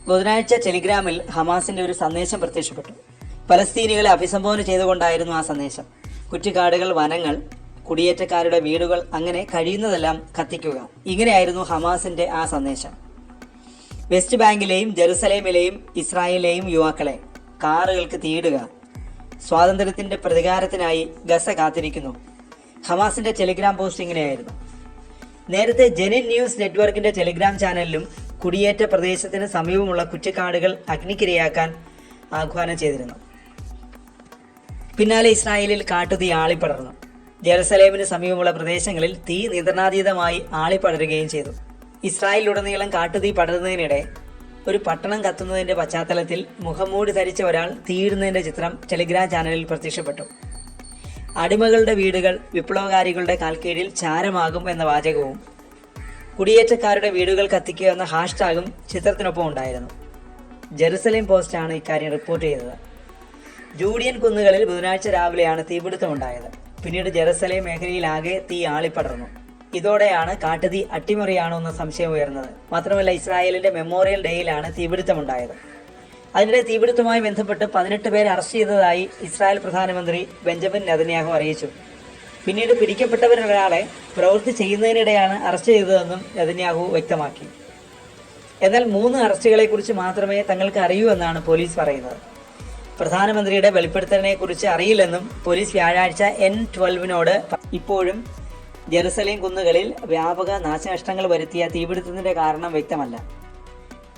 ബുധനാഴ്ച ടെലിഗ്രാമിൽ ഹമാസിന്റെ ഒരു സന്ദേശം പ്രത്യക്ഷപ്പെട്ടു. പലസ്തീനികളെ അഭിസംബോധന ചെയ്തുകൊണ്ടായിരുന്നു ആ സന്ദേശം. കുറ്റിക്കാടുകൾ, വനങ്ങൾ, കുടിയേറ്റക്കാരുടെ വീടുകൾ, അങ്ങനെ കഴിയുന്നതെല്ലാം കത്തിക്കുക. ഇങ്ങനെയായിരുന്നു ഹമാസിന്റെ ആ സന്ദേശം. വെസ്റ്റ് ബാങ്കിലെയും ജെറുസലേമിലെയും ഇസ്രായേലിലെയും യുവാക്കളെ, കാറുകൾക്ക് തീയിടുക. സ്വാതന്ത്ര്യത്തിന്റെ പ്രതികാരത്തിനായി ഗസ കാത്തിരിക്കുന്നു. ഹമാസിന്റെ ടെലിഗ്രാം പോസ്റ്റ് ഇങ്ങനെയായിരുന്നു. നേരത്തെ ജെനിൻ ന്യൂസ് നെറ്റ്വർക്കിന്റെ ടെലിഗ്രാം ചാനലിലും കുടിയേറ്റ പ്രദേശത്തിന് സമീപമുള്ള കുറ്റിക്കാടുകൾ അഗ്നിക്കിരയാക്കാൻ ആഹ്വാനം ചെയ്തിരുന്നു. പിന്നാലെ ഇസ്രായേലിൽ കാട്ടുതീ ആളിപ്പടർന്നു. ജെറുസലേമിന് സമീപമുള്ള പ്രദേശങ്ങളിൽ തീ നിയന്ത്രണാതീതമായി ആളിപ്പടരുകയും ചെയ്തു. ഇസ്രായേലിലുടനീളം കാട്ടുതീ പടരുന്നതിനിടെ ഒരു പട്ടണം കത്തുന്നതിന്റെ പശ്ചാത്തലത്തിൽ മുഖംമൂടി ധരിച്ച ഒരാൾ തീയിടുന്നതിന്റെ ചിത്രം ടെലിഗ്രാം ചാനലിൽ പ്രത്യക്ഷപ്പെട്ടു. അടിമകളുടെ വീടുകൾ വിപ്ലവകാരികളുടെ കാൽക്കീഴിൽ ചാരമാകും എന്ന വാചകവും കുടിയേറ്റക്കാരുടെ വീടുകൾ കത്തിക്കുക എന്ന ഹാഷ്ടാഗും ചിത്രത്തിനൊപ്പം ഉണ്ടായിരുന്നു. ജെറുസലേം പോസ്റ്റാണ് ഇക്കാര്യം റിപ്പോർട്ട് ചെയ്തത്. ജൂഡിയൻ കുന്നുകളിൽ ബുധനാഴ്ച രാവിലെയാണ് തീപിടുത്തമുണ്ടായത്. പിന്നീട് ജെറുസലേം മേഖലയിലാകെ തീ ആളിപ്പടർന്നു. ഇതോടെയാണ് കാട്ടുതീ അട്ടിമറിയാണോ എന്ന സംശയം ഉയർന്നത്. മാത്രമല്ല, ഇസ്രായേലിന്റെ മെമ്മോറിയൽ ഡേയിലാണ് തീപിടുത്തമുണ്ടായത്. അതിനിടെ തീപിടുത്തവുമായി ബന്ധപ്പെട്ട് 18 പേരെ അറസ്റ്റ് ചെയ്തതായി ഇസ്രായേൽ പ്രധാനമന്ത്രി ബെഞ്ചമിൻ നെതന്യാഹു അറിയിച്ചു. പിന്നീട് പിടിക്കപ്പെട്ടവരൊരാളെ പ്രവൃത്തി ചെയ്യുന്നതിനിടെയാണ് അറസ്റ്റ് ചെയ്തതെന്നും നെതന്യാഹു വ്യക്തമാക്കി. എന്നാൽ 3 അറസ്റ്റുകളെക്കുറിച്ച് മാത്രമേ തങ്ങൾക്ക് അറിയൂ എന്നാണ് പോലീസ് പറയുന്നത്. പ്രധാനമന്ത്രിയുടെ വെളിപ്പെടുത്തലിനെക്കുറിച്ച് അറിയില്ലെന്നും പോലീസ് വ്യാഴാഴ്ച N12 ഇപ്പോഴും ജെറുസലേം കുന്നുകളിൽ വ്യാപക നാശനഷ്ടങ്ങൾ വരുത്തിയ തീപിടുത്തത്തിന്റെ കാരണം വ്യക്തമല്ല.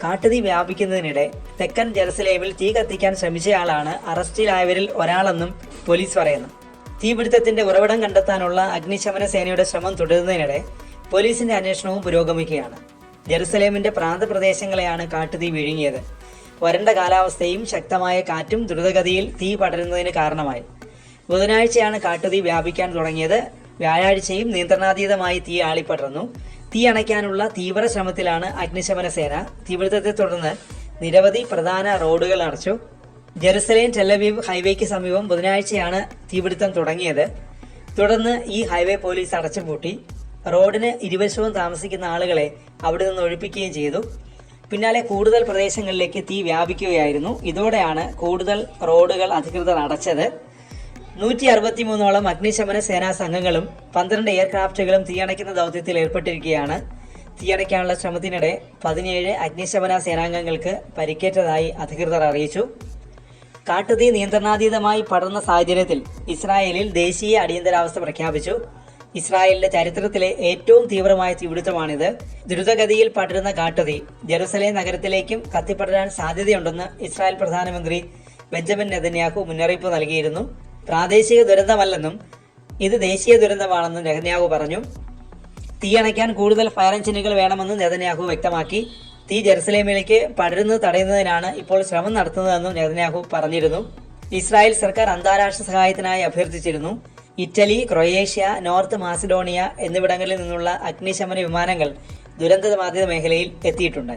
കാട്ടുതീ വ്യാപിക്കുന്നതിനിടെ തെക്കൻ ജെറുസലേമിൽ തീ കത്തിക്കാൻ ശ്രമിച്ചയാളാണ് അറസ്റ്റിലായവരിൽ ഒരാളെന്നും പോലീസ് പറയുന്നു. തീപിടുത്തത്തിന്റെ ഉറവിടം കണ്ടെത്താനുള്ള അഗ്നിശമന സേനയുടെ ശ്രമം തുടരുന്നതിനിടെ പോലീസിന്റെ അന്വേഷണവും പുരോഗമിക്കുകയാണ്. ജെറുസലേമിന്റെ പ്രാന്തപ്രദേശങ്ങളെയാണ് കാട്ടുതീ വിഴുങ്ങിയത്. വരണ്ട കാലാവസ്ഥയും ശക്തമായ കാറ്റും ദ്രുതഗതിയിൽ തീ പടരുന്നതിന് കാരണമായി. ബുധനാഴ്ചയാണ് കാട്ടുതീ വ്യാപിക്കാൻ തുടങ്ങിയത്. വ്യാഴാഴ്ചയും നിയന്ത്രണാതീതമായി തീ ആളിപ്പടർന്നു. തീ അണയ്ക്കാനുള്ള തീവ്ര ശ്രമത്തിലാണ് അഗ്നിശമന സേന. തീപിടുത്തത്തെ തുടർന്ന് നിരവധി പ്രധാന റോഡുകൾ അടച്ചു. ജെറുസലേം ടെലവീവ് ഹൈവേക്ക് സമീപം ബുധനാഴ്ചയാണ് തീപിടുത്തം തുടങ്ങിയത്. തുടർന്ന് ഈ ഹൈവേ പോലീസ് അടച്ചുപൂട്ടി. റോഡിന് ഇരുവശവും താമസിക്കുന്ന ആളുകളെ അവിടെ നിന്ന് ഒഴിപ്പിക്കുകയും ചെയ്തു. പിന്നാലെ കൂടുതൽ പ്രദേശങ്ങളിലേക്ക് തീ വ്യാപിക്കുകയായിരുന്നു. ഇതോടെയാണ് കൂടുതൽ റോഡുകൾ അധികൃതർ അടച്ചത്. 163ഓളം അഗ്നിശമന സേനാ സംഘങ്ങളും 12 എയർക്രാഫ്റ്റുകളും തീയണയ്ക്കുന്ന ദൗത്യത്തിൽ ഏർപ്പെട്ടിരിക്കുകയാണ്. തീയണയ്ക്കാനുള്ള ശ്രമത്തിനിടെ 17 അഗ്നിശമന സേനാംഗങ്ങൾക്ക് പരിക്കേറ്റതായി അധികൃതർ അറിയിച്ചു. കാട്ടുതീ നിയന്ത്രണാതീതമായി പടർന്ന സാഹചര്യത്തിൽ ഇസ്രായേലിൽ ദേശീയ അടിയന്തരാവസ്ഥ പ്രഖ്യാപിച്ചു. ഇസ്രായേലിന്റെ ചരിത്രത്തിലെ ഏറ്റവും തീവ്രമായ തീപിടുത്തമാണിത്. ദ്രുതഗതിയിൽ പടരുന്ന കാട്ടുതീ ജെറുസലേം നഗരത്തിലേക്കും കത്തിപ്പടരാൻ സാധ്യതയുണ്ടെന്ന് ഇസ്രായേൽ പ്രധാനമന്ത്രി ബെഞ്ചമിൻ നെതന്യാഹു മുന്നറിയിപ്പ് നൽകിയിരുന്നു. പ്രാദേശിക ദുരന്തമല്ലെന്നും ഇത് ദേശീയ ദുരന്തമാണെന്നും നെതന്യാഹു പറഞ്ഞു. തീയണയ്ക്കാൻ കൂടുതൽ ഫയർ എഞ്ചിനുകൾ വേണമെന്ന് നെതന്യാഹു വ്യക്തമാക്കി. തീ ജെറുസലേമിലേക്ക് പടരുന്നത് തടയുന്നതിനാണ് ഇപ്പോൾ ശ്രമം നടത്തുന്നതെന്നും നെതന്യാഹു പറഞ്ഞിരുന്നു. ഇസ്രായേൽ സർക്കാർ അന്താരാഷ്ട്ര സഹായത്തിനായി അഭ്യർത്ഥിച്ചിരുന്നു. ഇറ്റലി, ക്രൊയേഷ്യ, നോർത്ത് മാസിഡോണിയ എന്നിവിടങ്ങളിൽ നിന്നുള്ള അഗ്നിശമന വിമാനങ്ങൾ ദുരന്തബാധിത മേഖലയിൽ എത്തിയിട്ടുണ്ട്.